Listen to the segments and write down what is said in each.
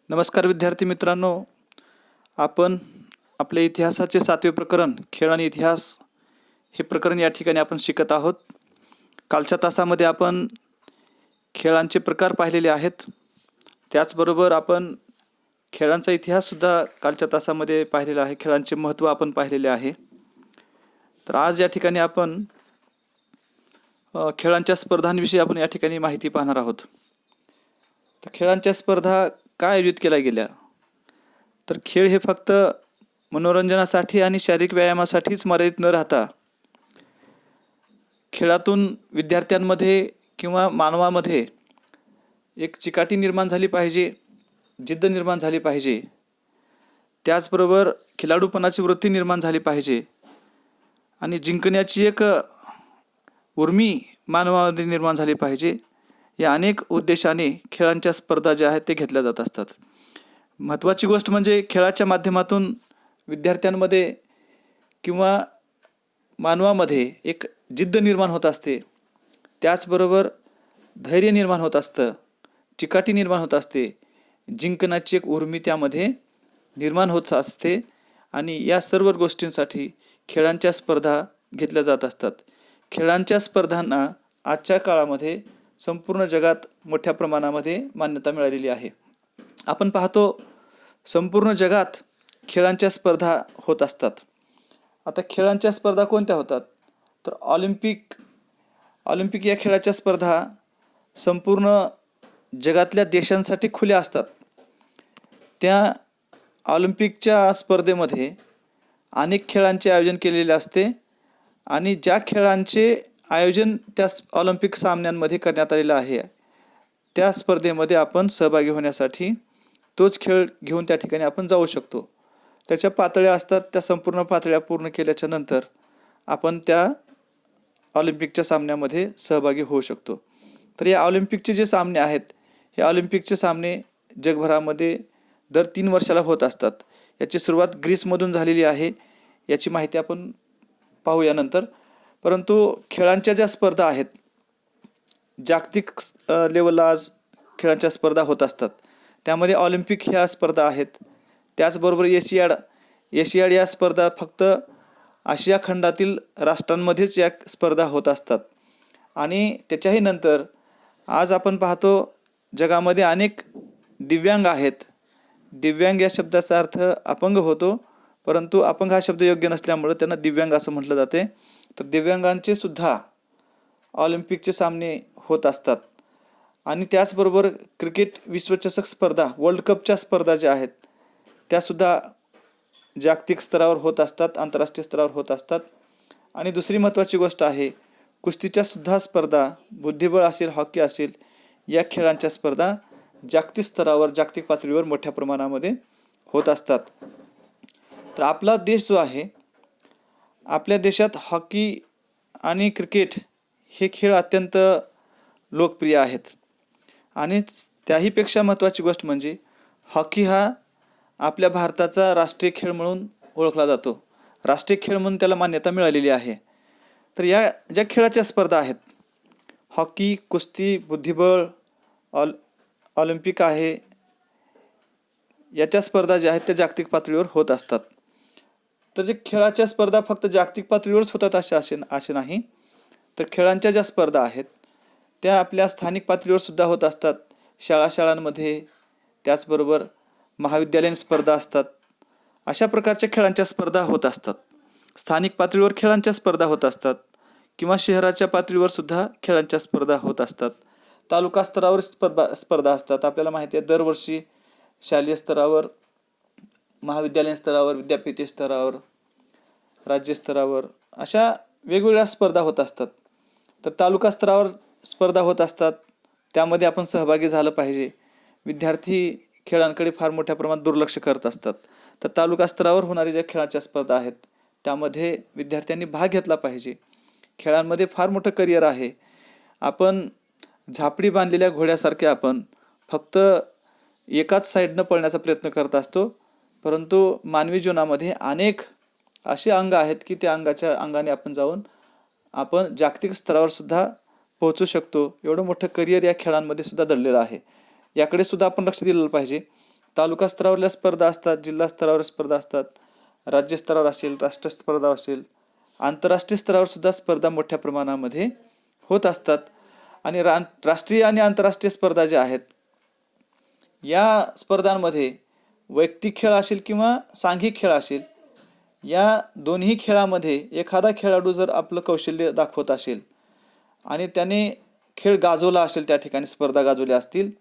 नमस्कार विद्यार्थी मित्रांनो, आपण आपल्या इतिहासाचे 7वे प्रकरण खेळ आणि इतिहास हे प्रकरण या ठिकाणी आपण शिकत आहोत. कालच्या तासामध्ये आपण खेळांचे प्रकार पाहिलेले आहेत. त्याचबरोबर आपण खेळांचा इतिहाससुद्धा कालच्या तासामध्ये पाहिलेला आहे. खेळांचे महत्त्व आपण पाहिलेले आहे. तर आज या ठिकाणी आपण खेळांच्या स्पर्धांविषयी आपण या ठिकाणी माहिती पाहणार आहोत. तर खेळांच्या स्पर्धा काय आयोजित केल्या गेल्या? तर खेळ हे फक्त मनोरंजनासाठी आणि शारीरिक व्यायामासाठीच मर्यादित न राहता खेळातून विद्यार्थ्यांमध्ये किंवा मानवामध्ये एक चिकाटी निर्माण झाली पाहिजे, जिद्द निर्माण झाली पाहिजे. त्याचबरोबर खिलाडूपणाची वृत्ती निर्माण झाली पाहिजे आणि जिंकण्याची एक उर्मी मानवामध्ये निर्माण झाली पाहिजे. या अनेक उद्देशाने खेळांच्या स्पर्धा ज्या आहेत ते घेतल्या जात असतात. महत्त्वाची गोष्ट म्हणजे खेळाच्या माध्यमातून विद्यार्थ्यांमध्ये किंवा मानवामध्ये एक जिद्द निर्माण होत असते. त्याचबरोबर धैर्य निर्माण होत असतं, चिकाटी निर्माण होत असते, जिंकण्याची एक उर्मी त्यामध्ये निर्माण होत असते आणि या सर्व गोष्टींसाठी खेळांच्या स्पर्धा घेतल्या जात असतात. खेळांच्या स्पर्धांना आजच्या काळामध्ये संपूर्ण जगात मोठ्या प्रमाणामध्ये मान्यता मिळालेली आहे. आपण पाहतो संपूर्ण जगात खेळांच्या स्पर्धा होत असतात. आता खेळांच्या स्पर्धा कोणत्या होतात? तर ऑलिम्पिक या खेळाच्या स्पर्धा संपूर्ण जगातल्या देशांसाठी खुल्या असतात. त्या ऑलिम्पिकच्या स्पर्धेमध्ये अनेक खेळांचे आयोजन केलेले असते आणि ज्या खेळांचे आयोजन त्या ऑलिम्पिक सामन्यांमध्ये करण्यात आलेलं आहे त्या स्पर्धेमध्ये आपण सहभागी होण्यासाठी तोच खेळ घेऊन त्या ठिकाणी आपण जाऊ शकतो. त्याच्या पातळ्या असतात. त्या संपूर्ण पातळ्या पूर्ण केल्याच्या नंतर आपण त्या ऑलिम्पिकच्या सामन्यामध्ये सहभागी होऊ शकतो. तर या ऑलिम्पिकचे जे सामने आहेत हे ऑलिम्पिकचे सामने जगभरामध्ये दर 3 वर्षाला होत असतात. याची सुरुवात ग्रीसमधून झालेली आहे. याची माहिती आपण पाहूया नंतर. परंतु खेळांच्या ज्या स्पर्धा आहेत जागतिक लेवलला आज खेळांच्या स्पर्धा होत असतात. त्यामध्ये ऑलिम्पिक ह्या स्पर्धा आहेत. त्याचबरोबर एशियाड या स्पर्धा फक्त आशिया खंडातील राष्ट्रांमध्येच या स्पर्धा होत असतात. आणि त्याच्याही नंतर आज आपण पाहतो जगामध्ये अनेक दिव्यांग आहेत. दिव्यांग या शब्दाचा अर्थ अपंग होतो, परंतु अपंग हा शब्द योग्य नसल्यामुळे त्यांना दिव्यांग असं म्हटलं जाते. तर दिव्यांगांचे सुद्धा ऑलिम्पिकचे सामने होत असतात. आणि त्याचबरोबर क्रिकेट विश्वचषक स्पर्धा, वर्ल्ड कपच्या स्पर्धा ज्या आहेत त्यासुद्धा जागतिक स्तरावर होत असतात, आंतरराष्ट्रीय स्तरावर होत असतात. आणि दुसरी महत्त्वाची गोष्ट आहे कुस्तीच्या सुद्धा स्पर्धा, बुद्धिबळ असेल, हॉकी असेल, या खेळांच्या स्पर्धा जागतिक स्तरावर, जागतिक पातळीवर मोठ्या प्रमाणामध्ये होत असतात. तर आपला देश जो आहे, आपल्या देशात हॉकी आणि क्रिकेट हे खेळ अत्यंत लोकप्रिय आहेत. आणि त्याहीपेक्षा महत्त्वाची गोष्ट म्हणजे हॉकी हा आपल्या भारताचा राष्ट्रीय खेळ म्हणून ओळखला जातो. राष्ट्रीय खेळ म्हणून त्याला मान्यता मिळालेली आहे. तर या ज्या खेळाच्या स्पर्धा आहेत हॉकी, कुस्ती, बुद्धिबळ, ऑलिम्पिक आहे, याच्या स्पर्धा ज्या आहेत त्या जागतिक पातळीवर होत असतात. तर जे खेळाच्या स्पर्धा फक्त जागतिक पातळीवरच होतात असे नाही. तर खेळांच्या ज्या स्पर्धा आहेत त्या आपल्या स्थानिक पातळीवर सुद्धा होत असतात. शाळांमध्ये, त्याचबरोबर महाविद्यालयीन स्पर्धा असतात. अशा प्रकारच्या खेळांच्या स्पर्धा होत असतात. स्थानिक पातळीवर खेळांच्या स्पर्धा होत असतात किंवा शहराच्या पातळीवर सुद्धा खेळांच्या स्पर्धा होत असतात. तालुका स्तरावर स्पर्धा असतात. आपल्याला माहिती आहे दरवर्षी शालेय स्तरावर, महाविद्यालयीन स्तरावर, विद्यापीठ स्तरावर, राज्य स्तरावर अशा वेगवेगळ्या स्पर्धा होत असतात. तर तालुका स्तरावर स्पर्धा होत असतात. त्यामध्ये आपण सहभागी झालं पाहिजे. विद्यार्थी खेळांकडे फार मोठ्या प्रमाणात दुर्लक्ष करत असतात. तर तालुका स्तरावर होणाऱ्या ज्या खेळाच्या स्पर्धा आहेत त्यामध्ये विद्यार्थ्यांनी भाग घेतला पाहिजे. खेळांमध्ये फार मोठं करिअर आहे. आपण झापडी बांधलेल्या घोड्यासारखे आपण फक्त एकाच साईडनं पळण्याचा प्रयत्न करत असतो, परंतु मानवी जीवनामध्ये अनेक असे अंग आहेत की त्या अंगाने आपण जाऊन आपण जागतिक स्तरावर सुद्धा पोहोचू शकतो. एवढं मोठं करिअर या खेळांमध्ये सुद्धा दडलेलं आहे. याकडे सुद्धा आपण लक्ष दिलं पाहिजे. तालुका स्तरावरल्या स्पर्धा असतात, जिल्हा स्तरावर स्पर्धा असतात, राज्य स्तरावर असेल, राष्ट्रीय स्पर्धा असेल, आंतरराष्ट्रीय स्तरावर सुद्धा स्पर्धा मोठ्या प्रमाणामध्ये होत असतात. आणि राष्ट्रीय आणि आंतरराष्ट्रीय स्पर्धा ज्या आहेत, या स्पर्धांमध्ये वैयक्तिक खेळ असेल किंवा सांघिक खेळ असेल, या दोन्ही खेळामध्ये एखादा खेळाडू जर आपलं कौशल्य दाखवत असेल आणि त्याने खेळ गाजवला असेल, त्या ठिकाणी स्पर्धा गाजवल्या असतील,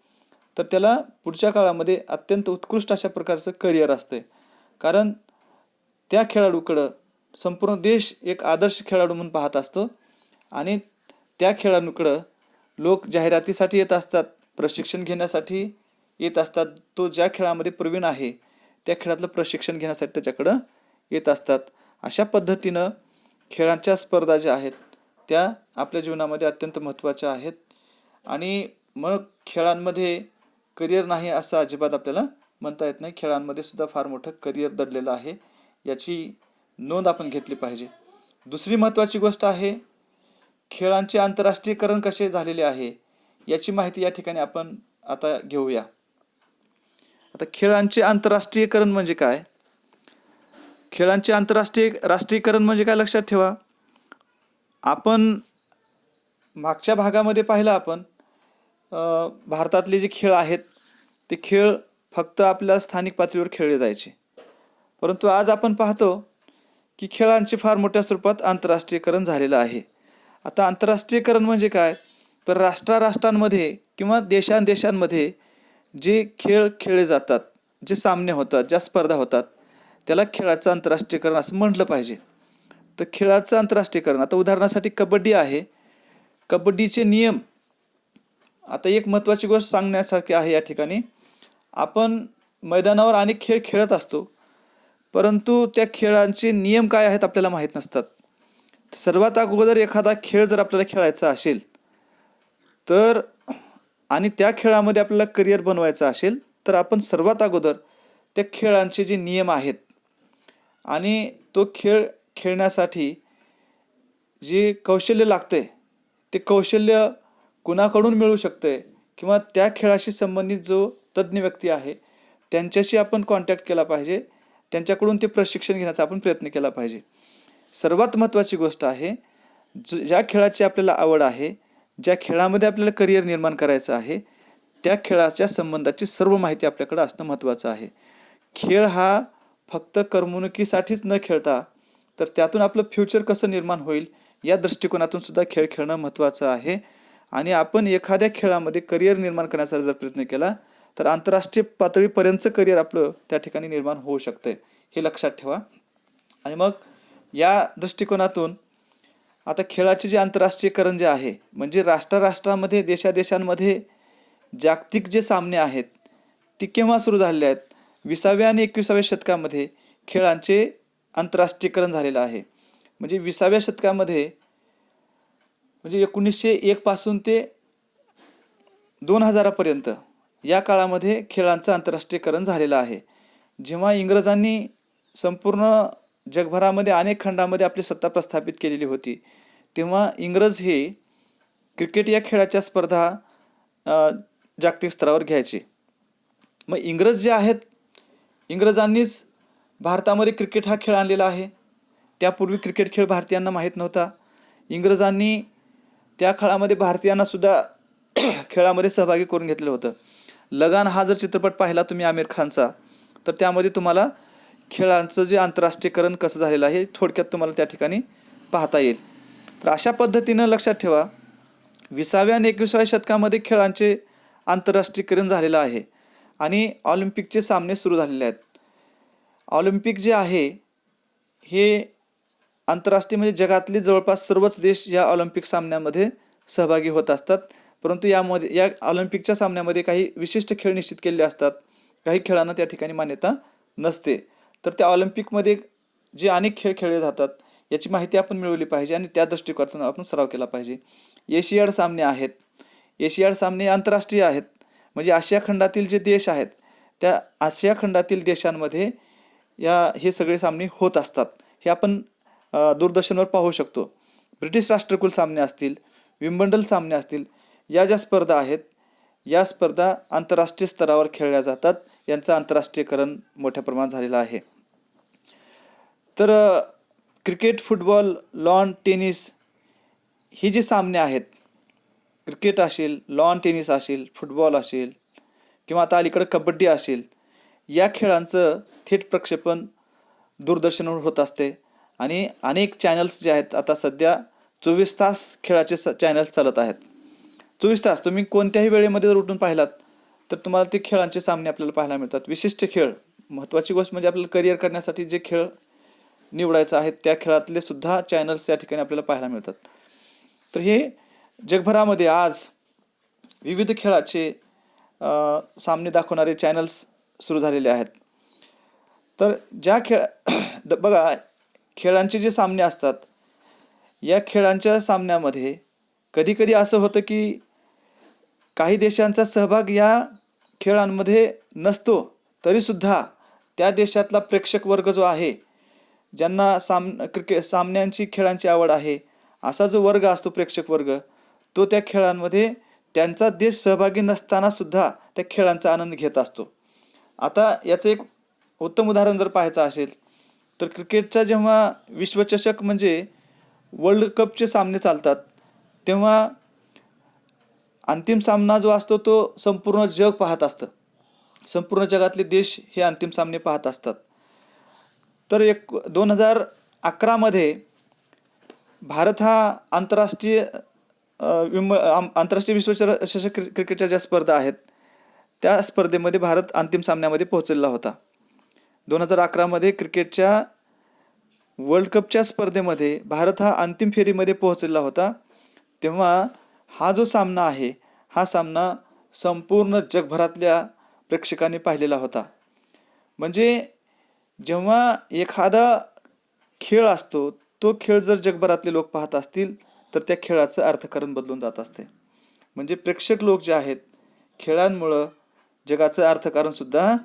तर त्याला पुढच्या काळामध्ये अत्यंत उत्कृष्ट अशा प्रकारचं करिअर असते. कारण त्या खेळाडूकडं संपूर्ण देश एक आदर्श खेळाडू म्हणून पाहत असतो आणि त्या खेळाडूकडं लोक जाहिरातीसाठी येत असतात, प्रशिक्षण घेण्यासाठी येत असतात. तो ज्या खेळामध्ये प्रवीण आहे त्या खेळातलं प्रशिक्षण घेण्यासाठी त्याच्याकडं येत असतात. अशा पद्धतीनं खेळांच्या स्पर्धा ज्या आहेत त्या आपल्या जीवनामध्ये अत्यंत महत्त्वाच्या आहेत. आणि मग खेळांमध्ये करिअर नाही असं अजिबात आपल्याला म्हणता येत नाही. खेळांमध्ये सुद्धा फार मोठं करिअर दडलेलं आहे, याची नोंद आपण घेतली पाहिजे. दुसरी महत्त्वाची गोष्ट आहे, खेळांचे आंतरराष्ट्रीयकरण कसे झालेले आहे याची माहिती या ठिकाणी आपण आता घेऊया. आता खेळांचे आंतरराष्ट्रीयकरण म्हणजे काय? खेळांचे राष्ट्रीयकरण म्हणजे काय लक्षात ठेवा. आपण मागच्या भागामध्ये पाहिलं आपण भारतातले जे खेळ आहेत ते खेळ फक्त आपल्या स्थानिक पातळीवर खेळले जायचे, परंतु आज आपण पाहतो की खेळांचे फार मोठ्या स्वरूपात आंतरराष्ट्रीयकरण झालेलं आहे. आता आंतरराष्ट्रीयकरण म्हणजे काय, तर राष्ट्रांमध्ये किंवा देशांमध्ये जे खेळ खेळले जातात, जे सामने होतात, ज्या स्पर्धा होतात, त्याला खेळाचं आंतरराष्ट्रीयकरण असं म्हटलं पाहिजे. तर खेळाचं आंतरराष्ट्रीयकरण, आता उदाहरणासाठी कबड्डी आहे. कबड्डीचे नियम, आता एक महत्त्वाची गोष्ट सांगण्यासारखी आहे या ठिकाणी. आपण मैदानावर अनेक खेळ खेळत असतो, परंतु त्या खेळांचे नियम काय आहेत आपल्याला माहीत नसतात. सर्वात अगोदर एखादा खेळ जर आपल्याला खेळायचा असेल तर आणि त्या खेळामध्ये आपल्याला करिअर बनवायचं असेल तर आपण सर्वात अगोदर त्या खेळांचे जे नियम आहेत आणि तो खेळ खेळण्यासाठी जे कौशल्य लागते ते कौशल्य कुणाकडून मिळू शकते किंवा त्या खेळाशी संबंधित जो तज्ज्ञ व्यक्ती आहे त्यांच्याशी आपण कॉन्टॅक्ट केला पाहिजे, त्यांच्याकडून ते प्रशिक्षण घेण्याचा आपण प्रयत्न केला पाहिजे. सर्वात महत्त्वाची गोष्ट आहे, ज्या खेळाची आपल्याला आवड आहे, ज्या खेळामध्ये आपल्याला करिअर निर्माण करायचं आहे, त्या खेळाच्या संबंधाची सर्व माहिती आपल्याकडे असणं महत्त्वाचं आहे. खेळ हा फक्त करमणुकीसाठीच न खेळता तर त्यातून आपलं फ्युचर कसं निर्माण होईल या दृष्टिकोनातून सुद्धा खेळ खेळणं महत्त्वाचं आहे. आणि आपण एखाद्या खेळामध्ये करिअर निर्माण करण्याचा जर प्रयत्न केला तर आंतरराष्ट्रीय पातळीपर्यंतचं करिअर आपलं त्या ठिकाणी निर्माण होऊ शकतं, हे लक्षात ठेवा. आणि मग या दृष्टिकोनातून आता खेळाचे जे आंतरराष्ट्रीयकरण जे आहे म्हणजे राष्ट्रामध्ये देशांमध्ये जागतिक जे सामने आहेत ते केव्हा सुरू झालेले आहेत? 20व्या आणि 21व्या शतकामध्ये खेळांचे आंतरराष्ट्रीयकरण झालेलं आहे. म्हणजे 20व्या शतकामध्ये म्हणजे 1901 पासून ते 2000पर्यंत या काळामध्ये खेळांचं आंतरराष्ट्रीयकरण झालेलं आहे. जेव्हा इंग्रजांनी संपूर्ण जगभरामध्ये अनेक खंडामध्ये आपली सत्ता प्रस्थापित केलेली होती, तेव्हा इंग्रज हे क्रिकेट या खेळाच्या स्पर्धा जागतिक स्तरावर घ्यायचे. मग इंग्रज जे आहेत, इंग्रजांनीच भारतामध्ये क्रिकेट हा खेळ आणलेला आहे. त्यापूर्वी क्रिकेट खेळ भारतीयांना माहीत नव्हता. इंग्रजांनी त्या काळामध्ये भारतीयांनासुद्धा खेळामध्ये सहभागी करून घेतलेलं होतं. लगान हा जर चित्रपट पाहिला तुम्ही आमिर खानचा, तर त्यामध्ये तुम्हाला खेळांचं जे आंतरराष्ट्रीयकरण कसं झालेलं आहे थोडक्यात तुम्हाला त्या ठिकाणी पाहता येईल. तर अशा पद्धतीनं लक्षात ठेवा, 20व्या आणि 21व्या शतकामध्ये खेळांचे आंतरराष्ट्रीयकरण झालेलं आहे आणि ऑलिम्पिकचे सामने सुरू झालेले आहेत. ऑलिम्पिक जे आहे हे आंतरराष्ट्रीय म्हणजे जगातले जवळपास सर्वच देश या ऑलिम्पिक सामन्यामध्ये सहभागी होत असतात. परंतु या ऑलिम्पिकच्या सामन्यामध्ये काही विशिष्ट खेळ निश्चित केलेले असतात, काही खेळांना त्या ठिकाणी मान्यता नसते. तर त्या ऑलिम्पिकमध्ये जे अनेक खेळ खेळले जातात याची माहिती आपण मिळवली पाहिजे आणि त्या दृष्टिकोनातून आपण सराव केला पाहिजे. एशियाड सामने आहेत, एशियाड सामने आंतरराष्ट्रीय आहेत. म्हणजे आशिया खंडातील जे देश आहेत त्या आशिया खंडातील देशांमध्ये हे सगळे सामने होत असतात. हे आपण दूरदर्शनवर पाहू शकतो. ब्रिटिश राष्ट्रकुल सामने असतील, विम्बल्डन सामने असतील, या ज्या स्पर्धा आहेत या स्पर्धा आंतरराष्ट्रीय स्तरावर खेळल्या जातात. यांचं आंतरराष्ट्रीयकरण मोठ्या प्रमाणात झालेलं आहे. तर क्रिकेट, फुटबॉल, लॉन टेनिस ही जी सामने आहेत, क्रिकेट असेल, लॉन टेनिस असेल, फुटबॉल असेल किंवा आता अलीकडे कबड्डी असेल, या खेळांचं थेट प्रक्षेपण दूरदर्शनवर होत असते. आणि अनेक चॅनल्स जे आहेत, आता सध्या 24 तास खेळाचे चॅनल्स चालत आहेत. 24 तास तुम्ही कोणत्याही वेळेमध्ये जर उठून पाहिलात तर तुम्हाला ते खेळांचे सामने आपल्याला पाहायला मिळतात. विशिष्ट खेळ, महत्त्वाची गोष्ट म्हणजे आपल्याला करिअर करण्यासाठी जे खेळ निवडायचं आहे त्या खेळातले सुद्धा चॅनल्स या ठिकाणी आपल्याला पाहायला मिळतात. तर हे जगभरामध्ये आज विविध खेळाचे सामने दाखवणारे चॅनल्स सुरू झालेले आहेत. तर ज्या बघा, खेळांचे जे सामने असतात, या खेळांच्या सामन्यामध्ये कधीकधी असं होतं की काही देशांचा सहभाग या खेळांमध्ये नसतो, तरीसुद्धा त्या देशातला प्रेक्षक वर्ग जो आहे, ज्यांना सामन्यांची खेळांची आवड आहे, असा जो वर्ग असतो, प्रेक्षक वर्ग, तो त्या खेळांमध्ये त्यांचा देश सहभागी नसताना सुद्धा त्या खेळांचा आनंद घेत असतो. आता याचं एक उत्तम उदाहरण जर पाहायचं असेल तर क्रिकेटचा जेव्हा विश्वचषक म्हणजे वर्ल्ड कपचे सामने चालतात, तेव्हा अंतिम सामना जो असतो तो संपूर्ण जग पाहत असतं. संपूर्ण जगातले देश हे अंतिम सामने पाहत असतात. तर 2011 भारत हा आंतरराष्ट्रीय विश्वचषक क्रिकेटच्या ज्या स्पर्धा आहेत त्या स्पर्धेमध्ये भारत अंतिम सामन्यामध्ये पोहोचलेला होता. 2011 क्रिकेटच्या वर्ल्ड कपच्या स्पर्धेमध्ये भारत हा अंतिम फेरीमध्ये पोहोचलेला होता. तेव्हा हा जो सामना आहे, हा सामना संपूर्ण जगभरातल्या प्रेक्षकांनी पाहिलेला होता. म्हणजे जेव्हा एखादा खेळ असतो, तो खेळ जर जगभरातले लोक पाहत असतील तर त्या खेळाचं अर्थकारण बदलून जात असते. म्हणजे प्रेक्षक लोक जे आहेत, खेळांमुळं जगाचं अर्थकारणसुद्धा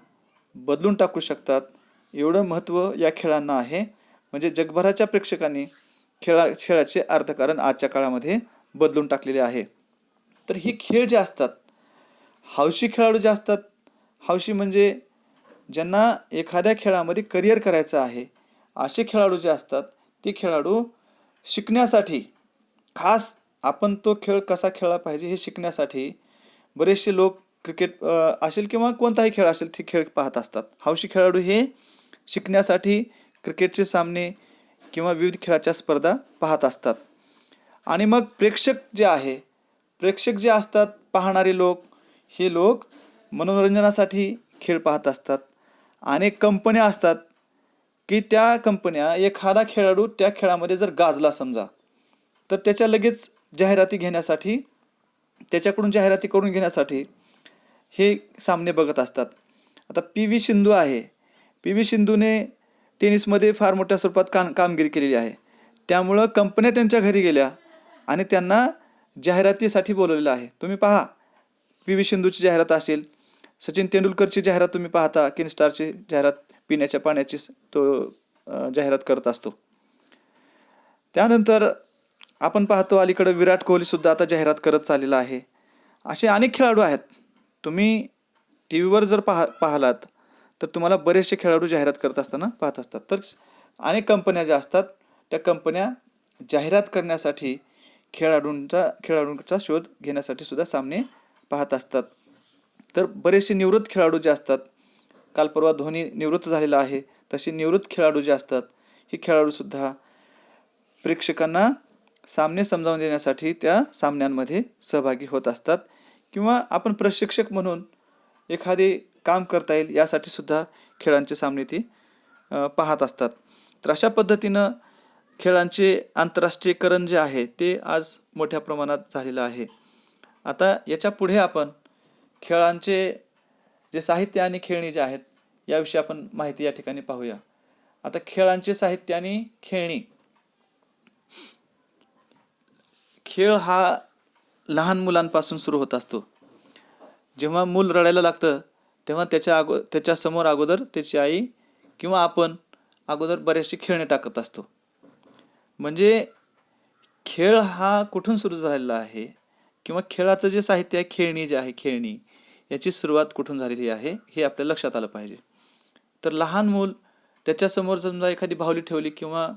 बदलून टाकू शकतात. एवढं महत्त्व या खेळांना आहे. म्हणजे जगभराच्या प्रेक्षकांनी खेळाचे अर्थकारण आजच्या काळामध्ये बदलून टाकलेले आहे. तर हे खेळ जे असतात, हौशी खेळाडू जे असतात, हौशी म्हणजे ज्यांना एखाद्या खेळामध्ये करिअर करायचं आहे, असे खेळाडू जे असतात, ते खेळाडू शिकण्यासाठी, खास आपण तो खेळ कसा खेळला पाहिजे हे शिकण्यासाठी बरेचसे लोक क्रिकेट असेल किंवा कोणताही खेळ असेल ते खेळ पाहत असतात. हौशी खेळाडू हे शिकण्यासाठी क्रिकेटचे सामने किंवा विविध खेळाच्या स्पर्धा पाहत असतात. आणि मग प्रेक्षक जे असतात, पाहणारे लोक, हे लोक मनोरंजनासाठी खेळ पाहत असतात. अनेक कंपन्या असतात की त्या कंपन्या एखादा खेळाडू त्या खेळामध्ये जर गाजला समजा, तर त्याच्या लगेच त्याच्याकडून जाहिराती करून घेण्यासाठी हे सामने बघत असतात. आता PV सिंधू आहे, PV सिंधूने टेनिसमध्ये फार मोठ्या स्वरूपात कामगिरी केलेली आहे. त्यामुळं कंपन्या त्यांच्या घरी गेल्या आणि त्यांना जाहिरातीसाठी बोलवलेलं आहे. तुम्ही पहा, PV सिंधूची जाहिरात असेल, सचिन तेंडुलकरची जाहिरात तुम्ही पाहता, किनस्टारची जाहिरात, पिण्याच्या पाण्याची तो जाहिरात करत असतो. त्यानंतर आपण पाहतो अलीकडे विराट कोहलीसुद्धा आता जाहिरात करत चाललेला आहे. असे अनेक खेळाडू आहेत. तुम्ही TV वर जर पाहिलात तर तुम्हाला बरेचसे खेळाडू जाहिरात करत असताना पाहत असतात. तर अनेक कंपन्या ज्या असतात, त्या कंपन्या जाहिरात करण्यासाठी खेळाडूंचा शोध घेण्यासाठी सुद्धा सामने पाहत असतात. तर बरेचसे निवृत्त खेळाडू जे असतात, काल परवा धोनी निवृत्त झालेला आहे, तसे निवृत्त खेळाडू जे असतात, हे खेळाडूसुद्धा प्रेक्षकांना सामने समजावून देण्यासाठी त्या सामन्यांमध्ये सहभागी होत असतात. किंवा आपण प्रशिक्षक म्हणून एखादे काम करता येईल यासाठी सुद्धा खेळांचे सामने ते पाहत असतात. तर अशा पद्धतीनं खेळांचे आंतरराष्ट्रीयकरण जे आहे ते आज मोठ्या प्रमाणात झालेलं आहे. आता याच्या पुढे आपण खेळांचे जे साहित्य आणि खेळणी जे आहेत याविषयी आपण माहिती या ठिकाणी पाहूया. आता खेळांचे साहित्य आणि खेळणी. खेळ हा लहान मुलांपासून सुरू होत असतो. जेव्हा मूल रडायला लागतं तेव्हा त्याच्या समोर अगोदर त्याची आई किंवा आपण अगोदर बरेचसे खेळणे टाकत असतो. म्हणजे खेळ हा कुठून सुरू झालेला आहे, किंवा खेळाचं जे साहित्य आहे, खेळणी जी आहे, खेळणी याची सुरुवात कुठून झालेली आहे हे आपल्या लक्षात आलं पाहिजे. तर लहान मूल त्याच्यासमोर समजा एखादी बाहुली ठेवली किंवा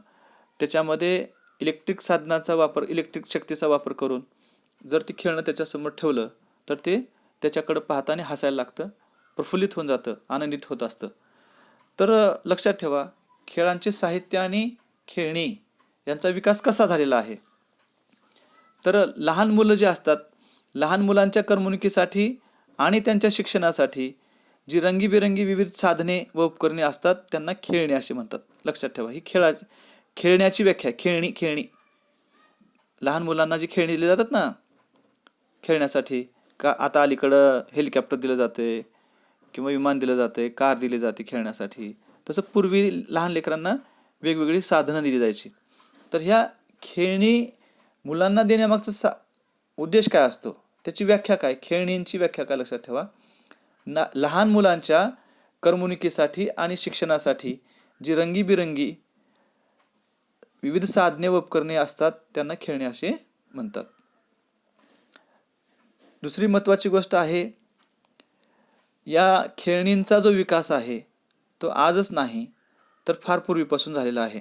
त्याच्यामध्ये इलेक्ट्रिक साधनाचा वापर, इलेक्ट्रिक शक्तीचा वापर करून जर ती खेळणं त्याच्यासमोर ठेवलं तर ते त्याच्याकडं पाहताना हसायला लागतं, प्रफुल्लित होऊन जातं, आनंदित होत असतं. तर लक्षात ठेवा, खेळांचे साहित्य आणि खेळणी यांचा विकास कसा झालेला आहे. तर लहान मुलं जे असतात, लहान मुलांच्या करमणुकीसाठी आणि त्यांच्या शिक्षणासाठी जी रंगीबेरंगी विविध साधने व उपकरणे असतात त्यांना खेळणी असे म्हणतात. लक्षात ठेवा, ही खेळण्याची व्याख्या खेळणी. खेळणी लहान मुलांना जी खेळणी दिली जातात ना खेळण्यासाठी, का आता अलीकडं हेलिकॉप्टर दिलं जाते किंवा विमान दिलं जाते, कार दिली जाते खेळण्यासाठी, तसं पूर्वी लहान लेकरांना वेगवेगळी साधनं दिली जायची. तर ह्या खेळणी मुलांना देण्यामागचा उद्देश काय असतो, त्याची व्याख्या काय, खेळणींची व्याख्या काय, लक्षात ठेवा. लहान मुलांच्या करमणुकीसाठी आणि शिक्षणासाठी जी रंगीबिरंगी विविध साधने व उपकरणे असतात त्यांना खेळणे असे म्हणतात. दुसरी महत्त्वाची गोष्ट आहे, या खेळणींचा जो विकास आहे तो आजच नाही तर फार पूर्वीपासून झालेला आहे.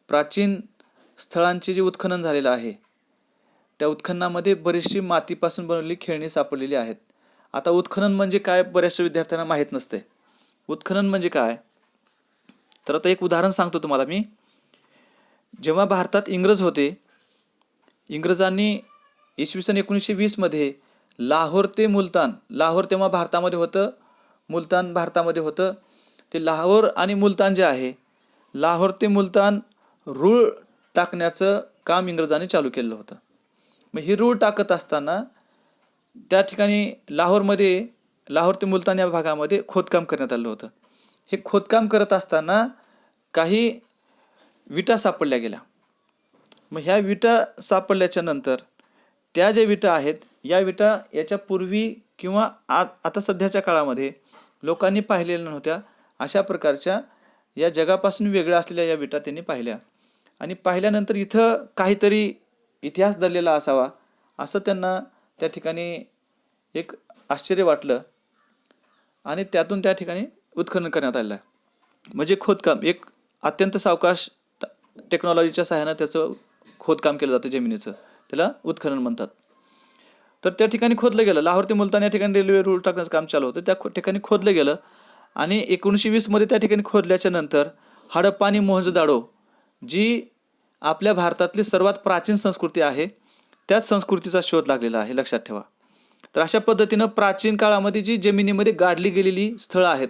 प्राचीन स्थळांचे जे उत्खनन झालेलं आहे त्या उत्खननामध्ये बरीचशी मातीपासून बनवलेली खेळणी सापडलेली आहेत. आता उत्खनन म्हणजे काय बऱ्याचशा विद्यार्थ्यांना माहीत नसते. उत्खनन म्हणजे काय, तर आता एक उदाहरण सांगतो तुम्हाला मी. जेव्हा भारतात इंग्रज होते, इंग्रजांनी इसवी सन 1920 लाहोर ते मुलतान, लाहोर तेव्हा भारतामध्ये होतं, मुलतान भारतामध्ये होतं, ते लाहोर आणि मुलतान जे आहे, लाहोर ते मुलतान रूळ टाकण्याचं काम इंग्रजांनी चालू केलं होतं. मग ही रूळ टाकत असताना त्या ठिकाणी लाहोर ते मुलतान या भागामध्ये खोदकाम करण्यात आलं होतं. हे खोदकाम करत असताना काही विटा सापडल्या गेल्या. मग ह्या विटा सापडल्याच्या नंतर त्या ज्या विटा आहेत, या विटा याच्या पूर्वी किंवा आता सध्याच्या काळामध्ये लोकांनी पाहिलेल्या नव्हत्या. अशा प्रकारच्या या जगापासून वेगळ्या असलेल्या या विटा त्यांनी पाहिल्या आणि पाहिल्यानंतर इथं काहीतरी इतिहास दडलेला असावा असं त्यांना त्या ठिकाणी एक आश्चर्य वाटलं आणि त्यातून त्या ठिकाणी उत्खनन करण्यात आलेलं आहे. म्हणजे खोदकाम एक अत्यंत सावकाश टेक्नॉलॉजीच्या सहाय्यानं त्याचं खोदकाम केलं जातं जमिनीचं, त्याला उत्खनन म्हणतात. तर त्या ठिकाणी खोदलं गेलं, लाहोर ते मुलतान या ठिकाणी रेल्वे रूळ टाकण्याचं काम चालू होतं, त्या ठिकाणी खोदलं गेलं आणि 1920 त्या ठिकाणी खोदल्याच्या नंतर हडप्पा आणि मोहंजोदाडो जी आपल्या भारतातली सर्वात प्राचीन संस्कृती आहे त्याच संस्कृतीचा शोध लागलेला आहे, लक्षात ठेवा. तर अशा पद्धतीनं प्राचीन काळामध्ये जी जमिनीमध्ये गाडली गेलेली स्थळं आहेत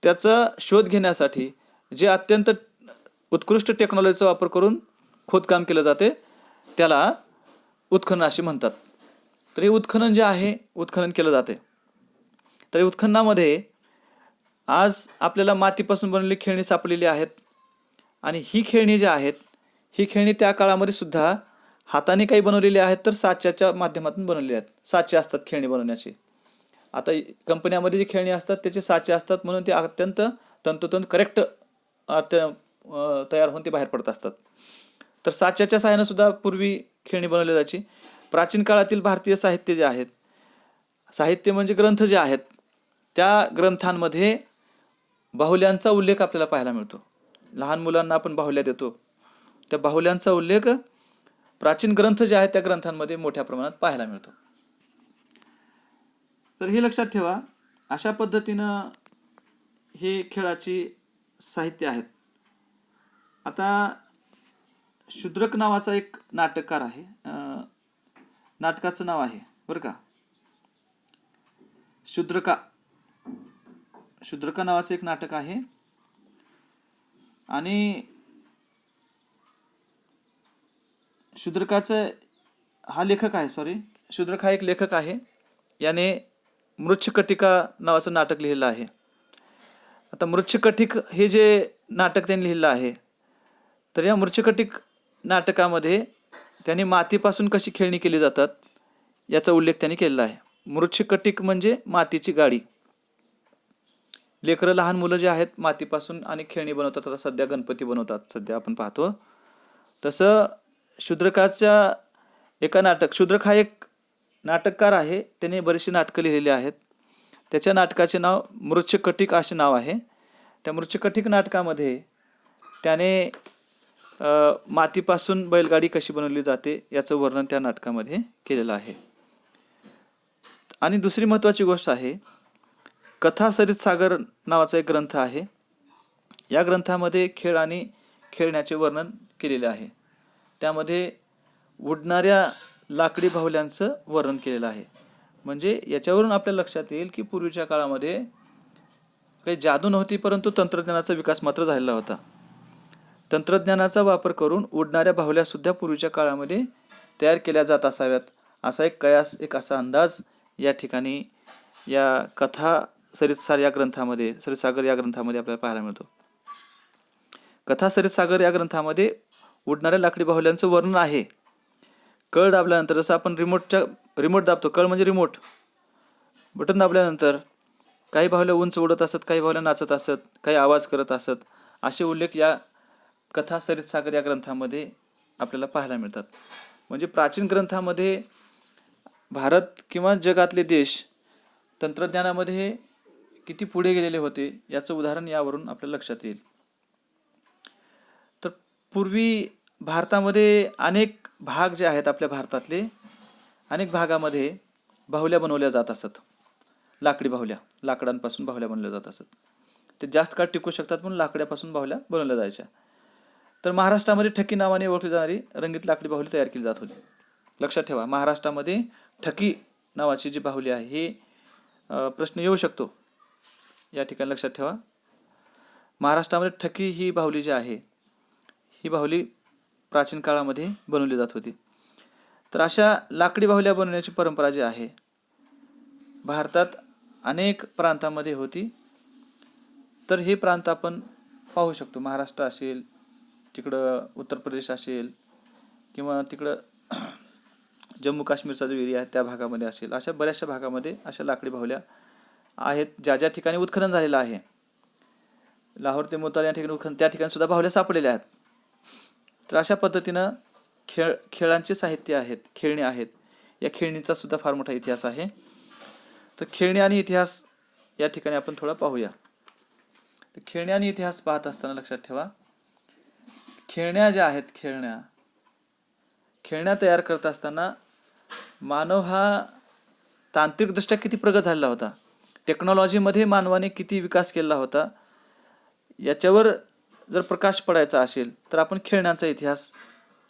त्याचा शोध घेण्यासाठी जे अत्यंत उत्कृष्ट टेक्नॉलॉजीचा वापर करून खोदकाम केलं जाते त्याला उत्खनन असे म्हणतात. तर हे उत्खनन जे आहे, उत्खनन केलं जाते. तर या उत्खननामध्ये आज आपल्याला मातीपासून बनवलेली खेळणी सापडलेली आहेत आणि ही खेळणी जी आहेत, ही खेळणी त्या काळामध्ये सुद्धा हाताने काही बनवलेली आहेत तर साच्याच्या माध्यमातून बनवलेली आहेत. साचे असतात खेळणी बनवण्याचे. आता कंपन्यामध्ये जी खेळणी असतात त्याचे साचे असतात म्हणून ते अत्यंत तंतोतंत करेक्ट तयार होऊन ते बाहेर पडत असतात. तर साच्याच्या सहाय्यानं सुद्धा पूर्वी खेळणी बनवली जायची. प्राचीन काळातील भारतीय साहित्य जे आहेत, साहित्य म्हणजे ग्रंथ जे आहेत, त्या ग्रंथांमध्ये बाहुल्यांचा उल्लेख आपल्याला पाहायला मिळतो. लहान मुलांना आपण बाहुल्या देतो, त्या बाहुल्यांचा उल्लेख प्राचीन ग्रंथ जे आहेत त्या ग्रंथांमध्ये मोठ्या प्रमाणात पाहायला मिळतो. तर हे लक्षात ठेवा, अशा पद्धतीनं हे खेळाची साहित्य आहेत. आता शूद्रक नावाचा एक नाटककार आहे, नाटकाचं नाव आहे बरं का, शूद्रका नावाचं एक नाटक आहे आणि शूद्रकाचं हा लेखक आहे, शूद्रक हा एक लेखक आहे. याने मृच्छकटिका नावाचं नाटक लिहिलं आहे. आता मृच्छकटिक हे जे नाटक त्यांनी लिहिलं आहे, तर या मृच्छकटिक नाटकामध्ये त्यांनी मातीपासून कशी खेळणी केली जातात याचा उल्लेख त्यांनी केलेला आहे. मृच्छकटिक म्हणजे मातीची गाडी. लेकरं लहान मुलं जे आहेत मातीपासून आणि खेळणी बनवतात. आता सध्या गणपती बनवतात, सध्या आपण पाहतो. तसं शूद्रकाच्या एका शूद्रक हा एक नाटककार आहे. त्याने बरीचशी नाटकं लिहिलेली आहेत. त्याच्या नाटकाचे नाव मृच्छकटिक असे नाव आहे. त्या मृच्छकटिक नाटकामध्ये त्याने मातीपासून बैलगाडी कशी बनवली जाते याचं वर्णन त्या नाटकामध्ये केलेलं आहे. आणि दुसरी महत्त्वाची गोष्ट आहे, कथा सरित सागर नावाचा एक ग्रंथ आहे. या ग्रंथामध्ये खेळ आणि खेळण्याचे वर्णन केलेले आहे. त्यामध्ये उडणाऱ्या लाकडी बाहुल्यांचं वर्णन केलेलं आहे. म्हणजे याच्यावरून आपल्या लक्षात येईल की पूर्वीच्या काळामध्ये काही जादू नव्हती, परंतु तंत्रज्ञानाचा विकास मात्र झालेला होता. तंत्रज्ञानाचा वापर करून उडणाऱ्या बाहुल्यासुद्धा पूर्वीच्या काळामध्ये तयार केल्या जात असाव्यात, असा एक कयास, एक असा अंदाज या ठिकाणी या कथा सरितसागर या ग्रंथामध्ये आपल्याला पाहायला मिळतो. कथा सरितसागर या ग्रंथामध्ये उडणाऱ्या लाकडी बाहुल्यांचं वर्णन आहे. कळ दाबल्यानंतर, जसं आपण रिमोट दाबतो, कळ म्हणजे रिमोट, बटन दाबल्यानंतर काही बाहुल्या उंच उडत असत, काही बाहुल्या नाचत असत, काही आवाज करत असत, असे उल्लेख या कथा सरितसागर या ग्रंथामध्ये आपल्याला पाहायला मिळतात. म्हणजे प्राचीन ग्रंथामध्ये भारत किंवा जगातले देश तंत्रज्ञानामध्ये किती पुढे गेलेले होते याचं उदाहरण यावरून आपल्या लक्षात येईल. तर पूर्वी भारतामध्ये अनेक भाग जे आहेत, आपल्या भारतातले अनेक भागामध्ये बाहुल्या बनवल्या जात असत. लाकडी बाहुल्या, लाकडांपासून बाहुल्या बनवल्या जात असत. ते जास्त काळ टिकू शकतात म्हणून लाकड्यापासून बाहुल्या बनवल्या जायच्या. तर महाराष्ट्रामध्ये ठकी नावाने ओळखली जाणारी रंगीत लाकडी बाहुली तयार केली जात होती. लक्षात ठेवा, महाराष्ट्रामध्ये ठकी नावाची जी बाहुली आहे, हे प्रश्न येऊ शकतो, या ठिकाणी लक्षात ठेवा. महाराष्ट्रामध्ये ठकी ही बाहुली जी आहे, ही बाहुली प्राचीन काळामध्ये बनवली जात होती. तर अशा लाकडी बाहुल्या बनवण्याची परंपरा जी आहे भारतात अनेक प्रांतामध्ये होती. तर हे प्रांत आपण पाहू शकतो. महाराष्ट्र असेल, तिकडं उत्तर प्रदेश असेल, किंवा तिकडं जम्मू काश्मीरचा जो एरिया आहे त्या भागामध्ये असेल, अशा बऱ्याचशा भागामध्ये अशा लाकडी बाहुल्या आहेत. ज्या ज्या ठिकाणी उत्खनन झालेलं आहे, लाहोर ते मोताल या ठिकाणी उत्खनन, त्या ठिकाणी सुद्धा बाहुल्या सापडलेल्या आहेत. तर अशा पद्धतीनं खेळांचे साहित्य आहेत, खेळणी आहेत. या खेळणीचा सुद्धा फार मोठा इतिहास आहे. तर खेळणी आणि इतिहास या ठिकाणी आपण थोडा पाहूया. तर खेळणी आणि इतिहास पाहत असताना लक्षात ठेवा, खेळण्या ज्या आहेत, खेळण्या तयार करत असताना मानव हा तांत्रिकदृष्ट्या किती प्रगत झालेला होता, टेक्नॉलॉजीमध्ये मानवाने किती विकास केला होता, याच्यावर जर प्रकाश पडायचा असेल तर आपण खेळण्यांचा इतिहास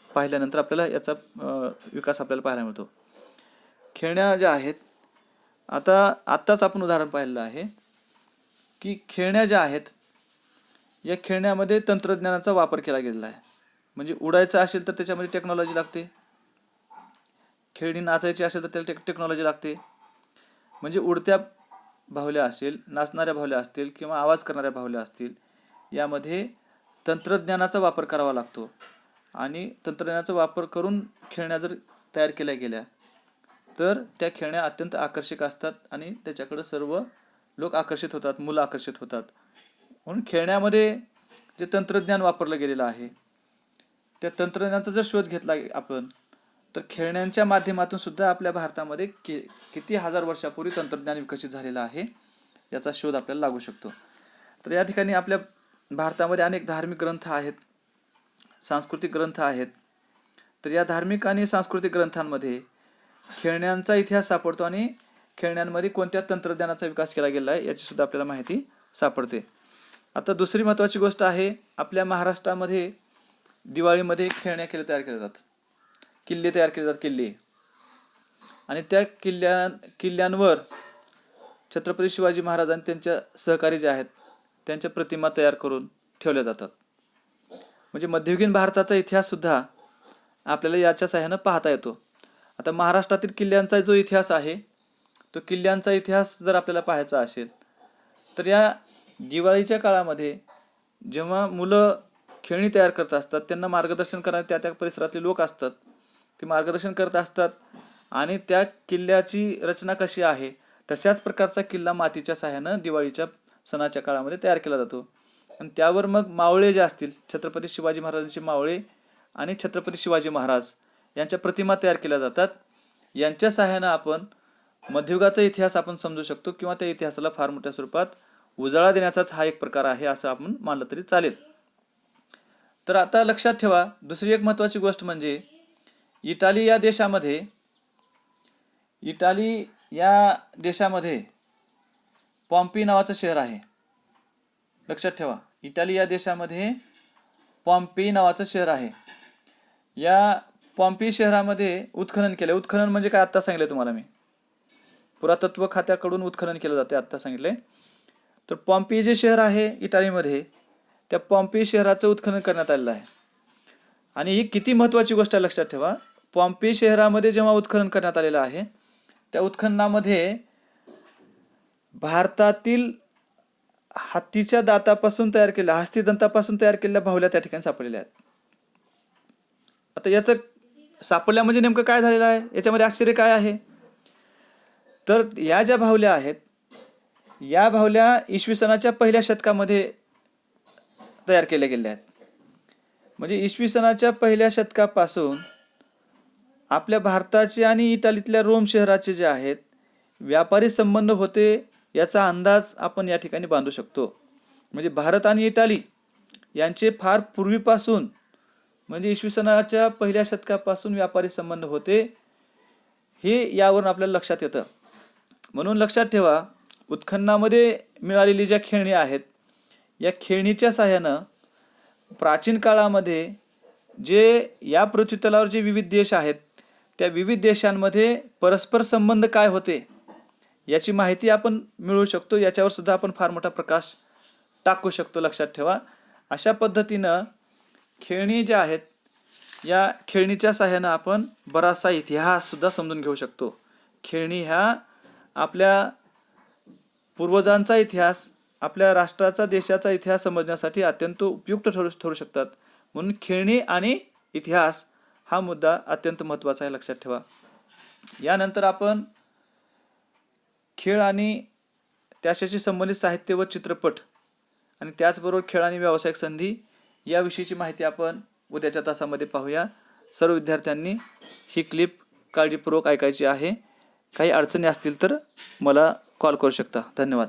पाहिल्यानंतर आपल्याला याचा विकास आपल्याला पाहायला मिळतो. खेळण्या ज्या आहेत, आत्ताच आपण उदाहरण पाहिलेलं आहे की खेळण्या ज्या आहेत, या खेळण्यामध्ये तंत्रज्ञानाचा वापर केला गेलेला आहे. म्हणजे उडायचं असेल तर त्याच्यामध्ये टेक्नॉलॉजी लागते, खेळणी नाचायची असेल तर त्याला टेक्नॉलॉजी लागते. म्हणजे उडत्या बाहुल्या असेल, नाचणाऱ्या बाहुल्या असतील, किंवा आवाज करणाऱ्या बाहुल्या असतील, यामध्ये तंत्रज्ञानाचा वापर करावा लागतो. आणि तंत्रज्ञानाचा वापर करून खेळण्या जर तयार केल्या गेल्या तर त्या खेळण्या अत्यंत आकर्षक असतात आणि त्याच्याकडे सर्व लोक आकर्षित होतात, मुलं आकर्षित होतात. म्हणून खेळण्यामध्ये जे तंत्रज्ञान वापरलं गेलेलं आहे, त्या तंत्रज्ञानाचा जर शोध घेतला आपण, तर खेळण्यांच्या माध्यमातून सुद्धा आपल्या भारतामध्ये किती हजार वर्षापूर्वी तंत्रज्ञान विकसित झालेलं आहे याचा शोध आपल्याला लागू शकतो. तर या ठिकाणी आपल्या भारतामध्ये अनेक धार्मिक ग्रंथ आहेत, सांस्कृतिक ग्रंथ आहेत. तर या धार्मिक आणि सांस्कृतिक ग्रंथांमध्ये खेळण्यांचा इतिहास सापडतो आणि खेळण्यांमध्ये कोणत्या तंत्रज्ञानाचा विकास केला गेला आहे याची सुद्धा आपल्याला माहिती सापडते. आता दुसरी महत्त्वाची गोष्ट आहे, आपल्या महाराष्ट्रामध्ये दिवाळीमध्ये खेळण्या तयार केल्या जातात, किल्ले तयार केले जातात, किल्ले. आणि त्या किल्ल्यांवर छत्रपती शिवाजी महाराज आणि त्यांच्या सहकारी जे आहेत त्यांच्या प्रतिमा तयार करून ठेवल्या जातात. म्हणजे मध्ययुगीन भारताचा इतिहास सुद्धा आपल्याला याच्या सहाय्यानं पाहता येतो. आता महाराष्ट्रातील किल्ल्यांचा जो इतिहास आहे, तो किल्ल्यांचा इतिहास जर आपल्याला पाहायचा असेल तर या दिवाळीच्या काळामध्ये जेव्हा मुलं खेळणी तयार करत असतात, त्यांना मार्गदर्शन करणारे त्या परिसरातले लोक असतात, ते मार्गदर्शन करत असतात. आणि त्या किल्ल्याची रचना कशी आहे तशाच प्रकारचा किल्ला मातीच्या सहाय्यानं दिवाळीच्या सणाच्या काळामध्ये तयार केला जातो. आणि त्यावर मग मावळे जे असतील, छत्रपती शिवाजी महाराजांचे मावळे आणि छत्रपती शिवाजी महाराज यांच्या प्रतिमा तयार केल्या जातात. यांच्या सहाय्यानं आपण मध्ययुगाचा इतिहास आपण समजू शकतो किंवा त्या इतिहासाला फार मोठ्या स्वरूपात उजाळा देण्याचाच हा एक प्रकार आहे असं आपण मानलं तरी चालेल. तर आता लक्षात ठेवा, दुसरी एक महत्त्वाची गोष्ट म्हणजे इटाली या देशामध्ये पॉम्पी नावाचं शहर आहे. लक्षात ठेवा, इटाली या देशामध्ये पॉम्पी नावाचं शहर आहे. या पॉम्पी शहरामध्ये उत्खनन केलं. उत्खनन म्हणजे काय आत्ता सांगितलं तुम्हाला मी, पुरातत्व खात्याकडून उत्खनन केलं जाते आत्ता सांगितले. तर पॉम्पी जे शहर आहे इटालीमध्ये, त्या पॉम्पी शहराचं उत्खनन करण्यात आलेलं आहे. आणि ही किती महत्त्वाची गोष्ट आहे लक्षात ठेवा. पॉम्पी शहरामध्ये जेव्हा उत्खनन करण्यात आलेलं आहे, त्या उत्खननामध्ये भारतातील हत्तीच्या दातापासून तयार केलेल्या, हस्तिदंतापासून तयार केलेल्या बाहुल्या त्या ठिकाणी सापडलेल्या आहेत. आता याचं सापडल्या म्हणजे नेमकं काय झालेलं आहे, याच्यामध्ये आश्चर्य काय आहे? तर या ज्या बाहुल्या आहेत, या बाहुल्या इसवी सनाच्या पहिल्या शतकामध्ये तयार केल्या गेल्या आहेत. म्हणजे इसवी सनाच्या पहिल्या शतकापासून आपल्या भारताचे आणि इटालीतल्या रोम शहराचे जे आहेत व्यापारी संबंध होते, याचा अंदाज आपण या ठिकाणी बांधू शकतो. म्हणजे भारत आणि इटाली यांचे फार पूर्वीपासून, म्हणजे इसवी सनाच्या पहिल्या शतकापासून व्यापारी संबंध होते, हे यावरून आपल्याला लक्षात येतं. म्हणून लक्षात ठेवा, उत्खननामध्ये मिळालेली ज्या खेळणी आहेत, या खेळणीच्या साहाय्यानं प्राचीन काळामध्ये जे या पृथ्वीतलावर जे विविध देश आहेत, त्या विविध देशांमध्ये परस्पर संबंध काय होते याची माहिती आपण मिळवू शकतो. याच्यावर सुद्धा आपण फार मोठा प्रकाश टाकू शकतो. लक्षात ठेवा, अशा पद्धतीनं खेळणी ज्या आहेत, या खेळणीच्या साहाय्यानं आपण बराचसा इतिहास सुद्धा समजून घेऊ शकतो. खेळणी ह्या आपल्या पूर्वजांचा इतिहास, आपल्या राष्ट्राचा, देशाचा इतिहास समजण्यासाठी अत्यंत उपयुक्त ठरू शकतात. म्हणून खेळणी आणि इतिहास हा मुद्दा अत्यंत महत्त्वाचा आहे, लक्षात ठेवा. यानंतर आपण खेळ आणि त्याच्याशी संबंधित साहित्य व चित्रपट आणि त्याचबरोबर खेळ आणि व्यावसायिक संधी याविषयीची माहिती आपण उद्याच्या तासामध्ये पाहूया. सर्व विद्यार्थ्यांनी ही क्लिप काळजीपूर्वक ऐकायची आहे. काही अडचणी असतील तर मला कॉल करू शकता. धन्यवाद.